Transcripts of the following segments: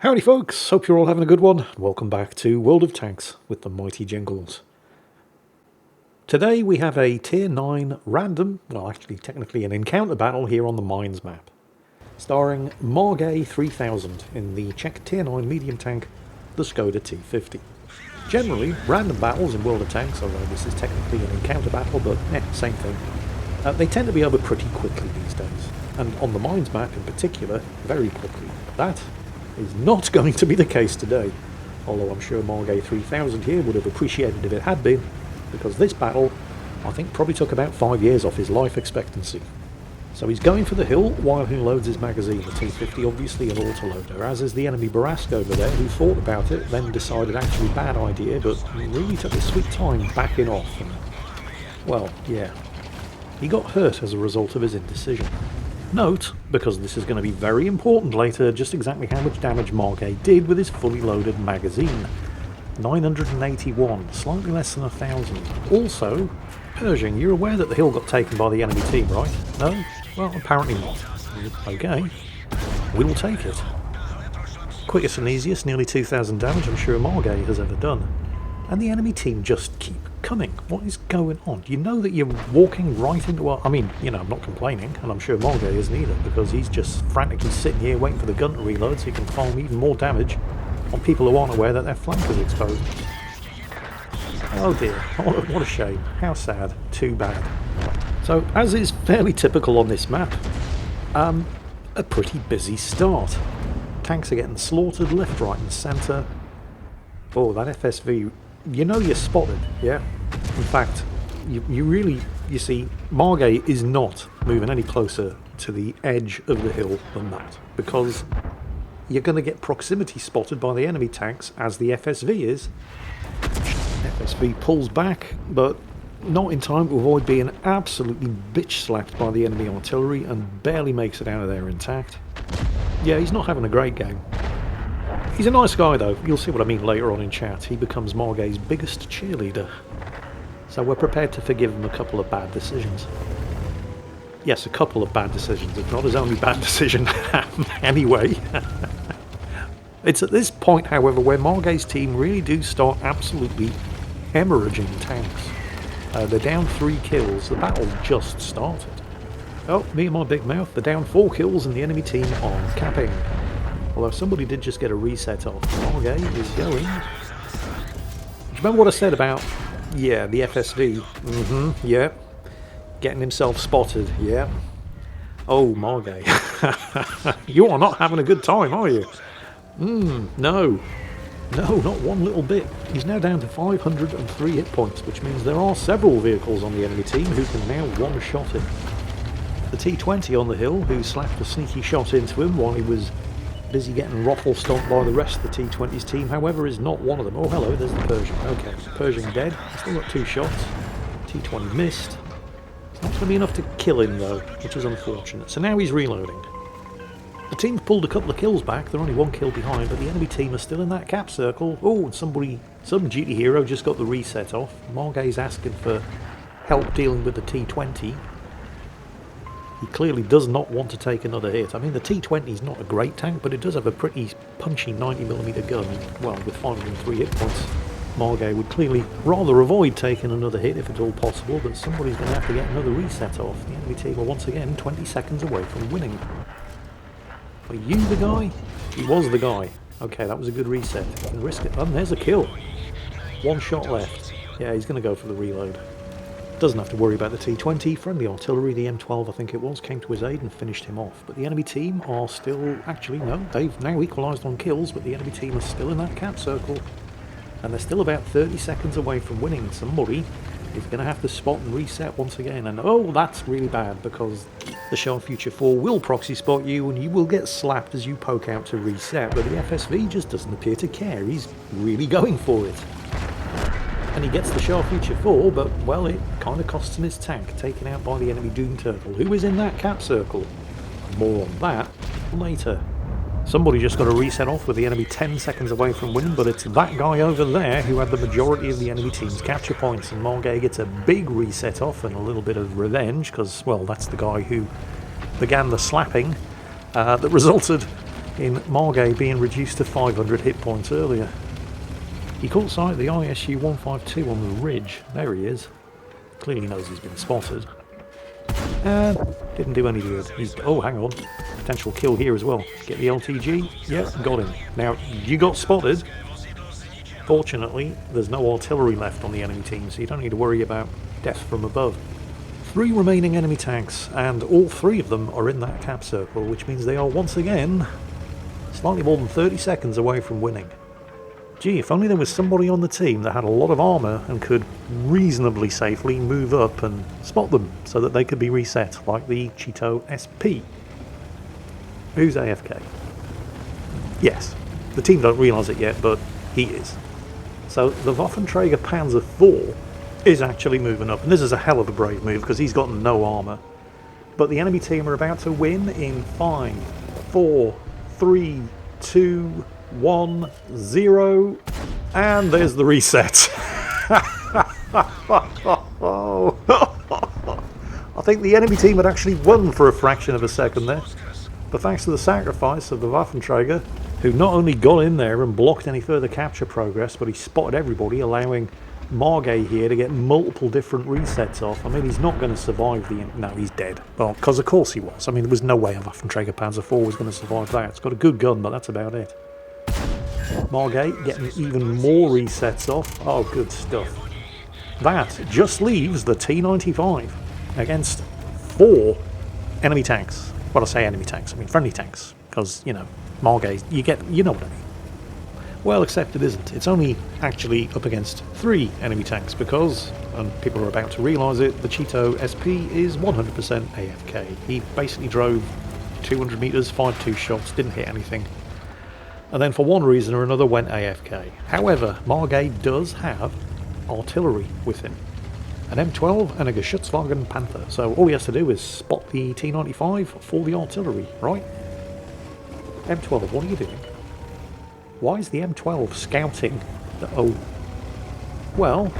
Howdy folks, hope you're all having a good one. Welcome back to World of Tanks with the Mighty Jingles. Today we have a Tier 9 random, well actually technically an encounter battle here on the Mines map, starring Margay 3000 in the Czech Tier 9 medium tank, the Skoda T50. Generally, random battles in World of Tanks, although this is technically an encounter battle, but same thing, they tend to be over pretty quickly these days, and on the Mines map in particular, very quickly. That is not going to be the case today, although I'm sure Margay 3000 here would have appreciated if it had been, because this battle, I think, probably took about 5 years off his life expectancy. So he's going for the hill while he loads his magazine, the T50 obviously an autoloader, as is the enemy Barask over there, who thought about it, then decided actually bad idea, but really took his sweet time backing off, and, well, yeah, he got hurt as a result of his indecision. Note, because this is going to be very important later, just exactly how much damage Margay did with his fully loaded magazine. 981, slightly less than 1,000. Also, Pershing, you're aware that the hill got taken by the enemy team, right? No? Well, apparently not. Okay, we'll take it. Quickest and easiest, nearly 2,000 damage I'm sure Margay has ever done. And the enemy team just keep coming. What is going on? You know that you're walking right into a... I mean, you know, I'm not complaining, and I'm sure Margay isn't either, because he's just frantically sitting here waiting for the gun to reload so he can farm even more damage on people who aren't aware that their flank is exposed. Oh dear, what a shame. How sad. Too bad. So, as is fairly typical on this map, a pretty busy start. Tanks are getting slaughtered left, right and centre. Oh, that FSV... You know you're spotted, yeah? In fact, you see, Margay is not moving any closer to the edge of the hill than that, because you're going to get proximity spotted by the enemy tanks, as the FSV is. FSV pulls back, but not in time to avoid being absolutely bitch-slapped by the enemy artillery, and barely makes it out of there intact. Yeah, he's not having a great game. He's a nice guy though, you'll see what I mean later on in chat. He becomes Margay's biggest cheerleader. So we're prepared to forgive him a couple of bad decisions. Yes, a couple of bad decisions, it's not his only bad decision anyway. It's at this point, however, where Margay's team really do start absolutely hemorrhaging tanks. They're down 3 kills, the battle just started. Oh, me and my big mouth, they're down 4 kills and the enemy team are capping. Although somebody did just get a reset off. Margay is going. Do you remember what I said about, yeah, the FSV? Yeah. Getting himself spotted, yeah. Oh, Margay. You are not having a good time, are you? No. No, not one little bit. He's now down to 503 hit points, which means there are several vehicles on the enemy team who can now one-shot him. The T20 on the hill, who slapped a sneaky shot into him while he was busy getting ruffle stomped by the rest of the T20's team, however, is not one of them. Oh, hello, there's the Pershing. Okay, Pershing dead. Still got 2 shots. T20 missed. It's not going to be enough to kill him, though, which is unfortunate. So now he's reloading. The team's pulled a couple of kills back. They're only 1 kill behind, but the enemy team are still in that cap circle. Oh, and some duty hero just got the reset off. Margay's asking for help dealing with the T20. He clearly does not want to take another hit. I mean, the T20 is not a great tank, but it does have a pretty punchy 90mm gun. Well, with 503 hit points, Margay would clearly rather avoid taking another hit if at all possible, but somebody's going to have to get another reset off. The enemy team are once again 20 seconds away from winning. Are you the guy? He was the guy. Okay, that was a good reset. You can risk it. And there's a kill. 1 shot left. Yeah, he's going to go for the reload. Doesn't have to worry about the T20. Friendly artillery, the M12 I think it was, came to his aid and finished him off. But the enemy team are still... Actually, no, they've now equalised on kills, but the enemy team are still in that cap circle. And they're still about 30 seconds away from winning. Somebody is going to have to spot and reset once again. And oh, that's really bad, because the Shah Future 4 will proxy spot you and you will get slapped as you poke out to reset. But the FSV just doesn't appear to care. He's really going for it. And he gets the Shah Future 4, but, well, it kind of costs him his tank, taken out by the enemy Doom Turtle, who is in that cap circle. More on that later. Somebody just got a reset off with the enemy 10 seconds away from winning, but it's that guy over there who had the majority of the enemy team's capture points, and Margay gets a big reset off and a little bit of revenge, because, well, that's the guy who began the slapping that resulted in Margay being reduced to 500 hit points earlier. He caught sight of the ISU 152 on the ridge. There he is. Clearly knows he's been spotted. And didn't do any good. Oh, hang on. Potential kill here as well. Get the LTG. Yep, got him. Now, you got spotted. Fortunately, there's no artillery left on the enemy team, so you don't need to worry about death from above. 3 remaining enemy tanks, and all 3 of them are in that cap circle, which means they are once again slightly more than 30 seconds away from winning. Gee, if only there was somebody on the team that had a lot of armour and could reasonably safely move up and spot them so that they could be reset, like the Cheeto SP. Who's AFK? Yes, the team don't realise it yet, but he is. So the Waffenträger Panzer IV is actually moving up, and this is a hell of a brave move because he's got no armour. But the enemy team are about to win in 5, 4, 3, 2, 1, 0, and there's the reset. I think the enemy team had actually won for a fraction of a second there, but thanks to the sacrifice of the Waffenträger, who not only got in there and blocked any further capture progress, but he spotted everybody, allowing Margay here to get multiple different resets off. I mean, he's not going to survive the... No, he's dead. Well, because of course he was. I mean, there was no way a Waffenträger Panzer IV was going to survive that. It's got a good gun, but that's about it. Margay getting even more resets off. Oh, good stuff. That just leaves the T-95 against 4 enemy tanks. Well, I say enemy tanks, I mean friendly tanks. Because, you know, Margay, you know what I mean. Well, except it isn't. It's only actually up against 3 enemy tanks because, and people are about to realise it, the Cheeto SP is 100% AFK. He basically drove 200 metres, fired 2 shots, didn't hit anything, and then for one reason or another went AFK. However, Margay does have artillery with him. An M12 and a Geschützwagen Panther, so all he has to do is spot the T-95 for the artillery, right? M12, what are you doing? Why is the M12 scouting the... Oh, well,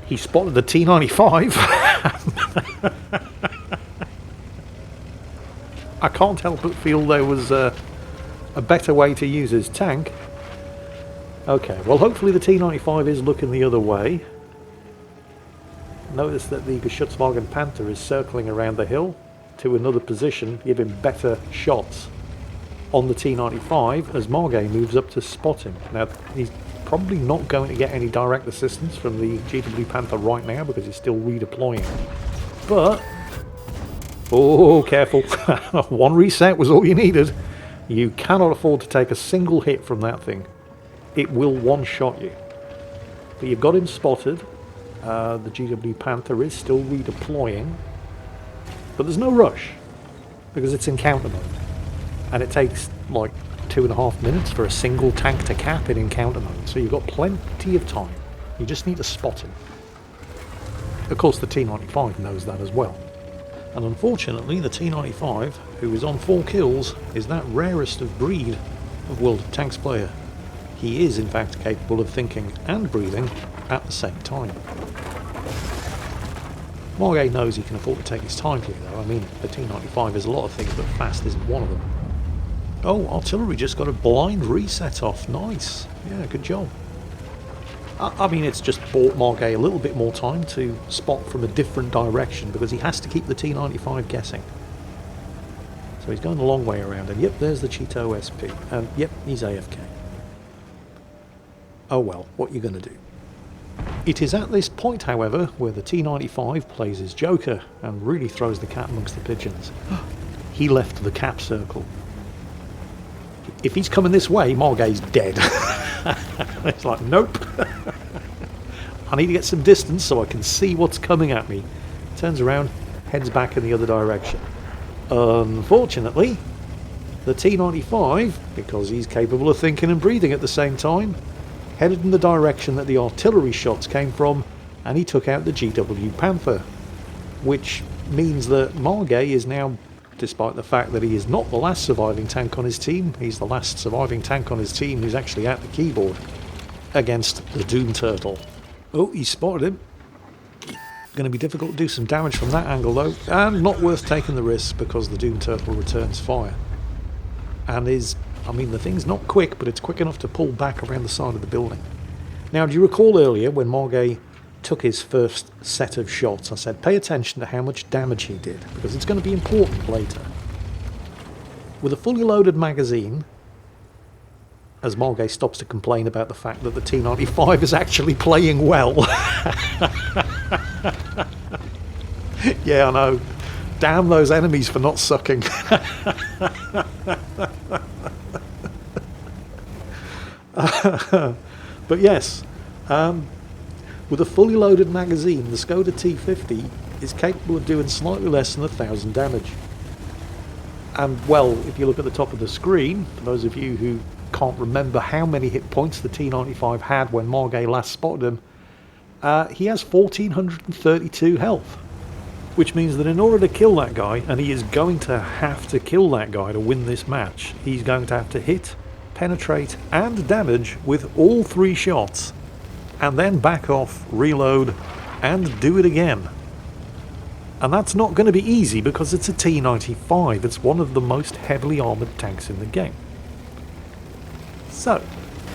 he spotted the T-95. I can't help but feel there was a better way to use his tank. Okay, well hopefully the T-95 is looking the other way. Notice that the Geschützwagen Panther is circling around the hill to another position, giving better shots on the T-95 as Margay moves up to spot him. Now, he's probably not going to get any direct assistance from the GW Panther right now because he's still redeploying. But, oh, careful. One reset was all you needed. You cannot afford to take a single hit from that thing. It will one-shot you. But you've got him spotted. The GW Panther is still redeploying. But there's no rush because it's encounter mode. And it takes like 2.5 minutes for a single tank to cap in encounter mode, so you've got plenty of time. You just need to spot him. Of course the T-95 knows that as well. And unfortunately the T-95, who is on 4 kills, is that rarest of breed of World of Tanks player. He is in fact capable of thinking and breathing at the same time. Margay knows he can afford to take his time here though. I mean, the T-95 is a lot of things, but fast isn't one of them. Oh, artillery just got a blind reset off. Nice. Yeah, good job. I mean, it's just bought Margay a little bit more time to spot from a different direction because he has to keep the T-95 guessing. So he's going a long way around. And yep, there's the Cheeto SP. And yep, he's AFK. Oh well, what are you going to do? It is at this point, however, where the T-95 plays his joker and really throws the cat amongst the pigeons. He left the cap circle. If he's coming this way, Margay's dead. It's like, nope. I need to get some distance so I can see what's coming at me. Turns around, heads back in the other direction. Unfortunately, the T-95, because he's capable of thinking and breathing at the same time, headed in the direction that the artillery shots came from, and he took out the GW Panther. Which means that Margay is now, despite the fact that he is not the last surviving tank on his team, he's the last surviving tank on his team who's actually at the keyboard against the Doom Turtle. Oh, he spotted him. Going to be difficult to do some damage from that angle though, and not worth taking the risk because the Doom Turtle returns fire. And I mean, the thing's not quick, but it's quick enough to pull back around the side of the building. Now, do you recall earlier when Margay took his first set of shots, I said pay attention to how much damage he did, because it's going to be important later. With a fully loaded magazine, as Margay stops to complain about the fact that the T95 is actually playing well. Yeah, I know. Damn those enemies for not sucking. But yes, with a fully loaded magazine, the Skoda T50 is capable of doing slightly less than 1,000 damage. And well, if you look at the top of the screen, for those of you who can't remember how many hit points the T95 had when Margay last spotted him, he has 1,432 health. Which means that in order to kill that guy, and he is going to have to kill that guy to win this match, he's going to have to hit, penetrate and damage with all 3 shots, and then back off, reload and do it again. And that's not going to be easy because it's a T95. It's one of the most heavily armoured tanks in the game. So,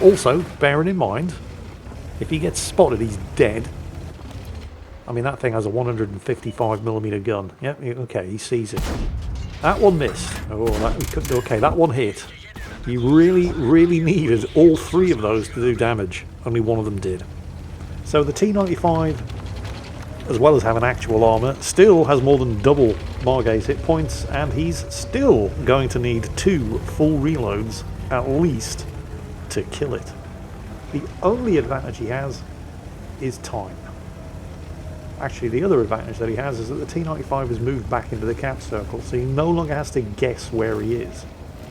also bearing in mind, if he gets spotted he's dead. I mean, that thing has a 155mm gun. Yep, okay, he sees it. That one missed. Oh, okay, that one hit. You really needed all 3 of those to do damage. Only one of them did. So the T95, as well as having actual armour, still has more than double Margay's hit points, and he's still going to need 2 full reloads, at least, to kill it. The only advantage he has is time. Actually, the other advantage that he has is that the T95 has moved back into the cap circle, so he no longer has to guess where he is.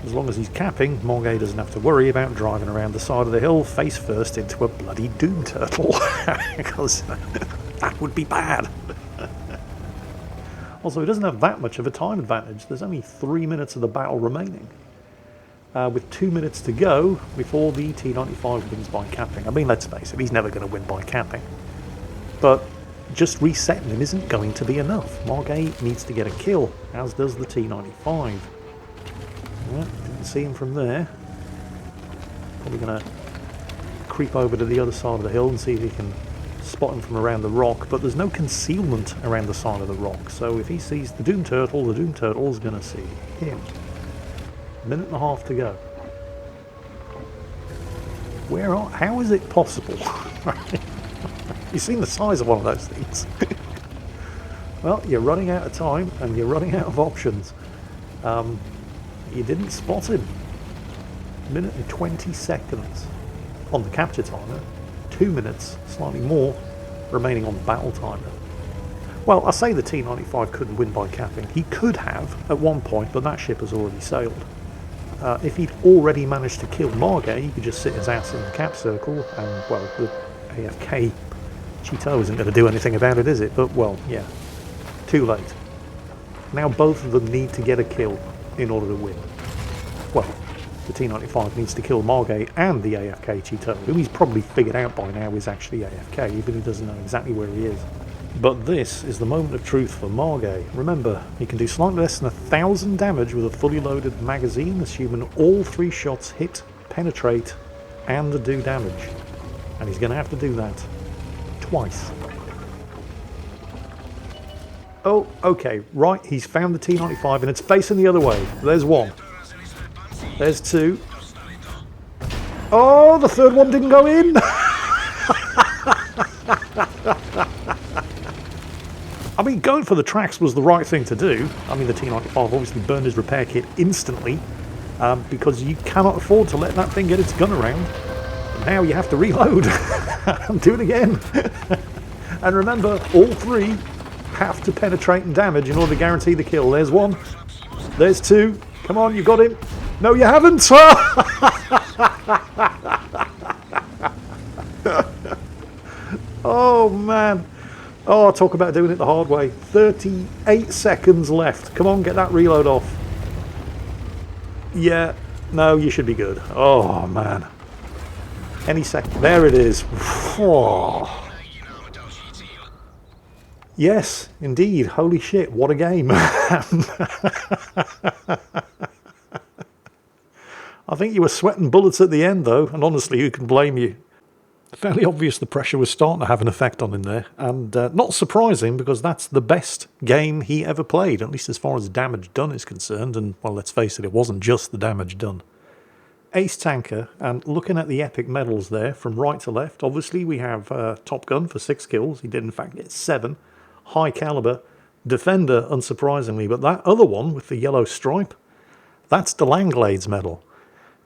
As long as he's capping, Margay doesn't have to worry about driving around the side of the hill face first into a bloody Doom Turtle, because that would be bad. Also, he doesn't have that much of a time advantage. There's only 3 minutes of the battle remaining, with 2 minutes to go before the T95 wins by capping. I mean, let's face it, he's never going to win by capping. But just resetting him isn't going to be enough. Margay needs to get a kill, as does the T95. Yeah, didn't see him from there. Probably going to creep over to the other side of the hill and see if he can spot him from around the rock, but there's no concealment around the side of the rock, so if he sees the Doom Turtle's going to see him. 1.5 minutes to go. How is it possible? You've seen the size of one of those things. Well, you're running out of time and you're running out of options. You didn't spot him. 1 minute and 20 seconds on the capture timer. 2 minutes, slightly more, remaining on the battle timer. Well, I say the T95 couldn't win by capping. He could have at one point, but that ship has already sailed. If he'd already managed to kill Margay, he could just sit his ass in the cap circle and, well, the AFK Cheeto isn't going to do anything about it, is it? But, well, yeah. Too late. Now both of them need to get a kill in order to win. Well, the T95 needs to kill Margay and the AFK Cheeto, who he's probably figured out by now is actually AFK, even if he doesn't know exactly where he is. But this is the moment of truth for Margay. Remember, he can do slightly less than 1,000 damage with a fully loaded magazine, assuming all 3 shots hit, penetrate, and do damage. And he's going to have to do that twice. Oh, okay, right, he's found the T95 and it's facing the other way. There's 1. There's 2. Oh, the 3rd one didn't go in! I mean, going for the tracks was the right thing to do. I mean, the T95 obviously burned his repair kit instantly, because you cannot afford to let that thing get its gun around. Now you have to reload and do it again. And remember, all 3 have to penetrate and damage in order to guarantee the kill. There's 1. There's 2. Come on, you got him. No, you haven't. Oh, man. Oh, talk about doing it the hard way. 38 seconds left. Come on, get that reload off. Yeah. No, you should be good. Oh, man. Any second. There it is. Oh. Yes, indeed. Holy shit, what a game. I think you were sweating bullets at the end, though, and honestly, who can blame you? Fairly obvious the pressure was starting to have an effect on him there, and not surprising because that's the best game he ever played, at least as far as damage done is concerned, and, well, let's face it, it wasn't just the damage done. Ace Tanker, and looking at the epic medals there from right to left, obviously we have Top Gun for 6 kills, he did in fact get 7, High Caliber, Defender, unsurprisingly, but that other one with the yellow stripe, that's the Langlades medal.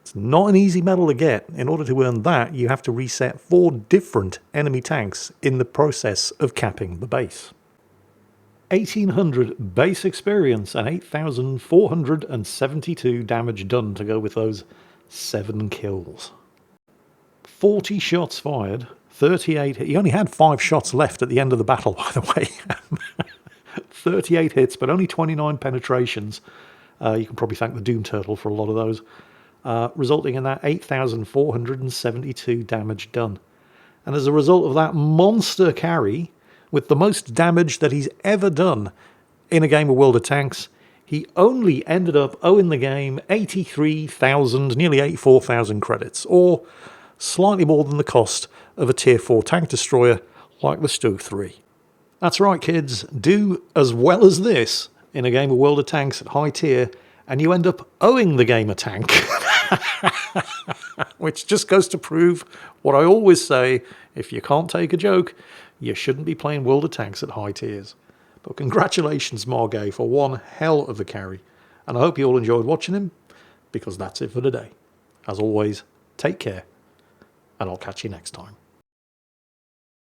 It's not an easy medal to get. In order to earn that, you have to reset 4 different enemy tanks in the process of capping the base. 1800 base experience and 8,472 damage done to go with those 7 kills. 40 shots fired, 38... He only had 5 shots left at the end of the battle, by the way. 38 hits, but only 29 penetrations. You can probably thank the Doom Turtle for a lot of those. Resulting in that 8,472 damage done. And as a result of that monster carry, with the most damage that he's ever done in a game of World of Tanks, he only ended up owing the game 83,000, nearly 84,000 credits, or slightly more than the cost of a Tier 4 tank destroyer like the Stu 3. That's right, kids, do as well as this in a game of World of Tanks at high tier, and you end up owing the game a tank. Which just goes to prove what I always say, if you can't take a joke, you shouldn't be playing World of Tanks at high tiers. But congratulations, Margay, for one hell of a carry. And I hope you all enjoyed watching him, because that's it for today. As always, take care, and I'll catch you next time.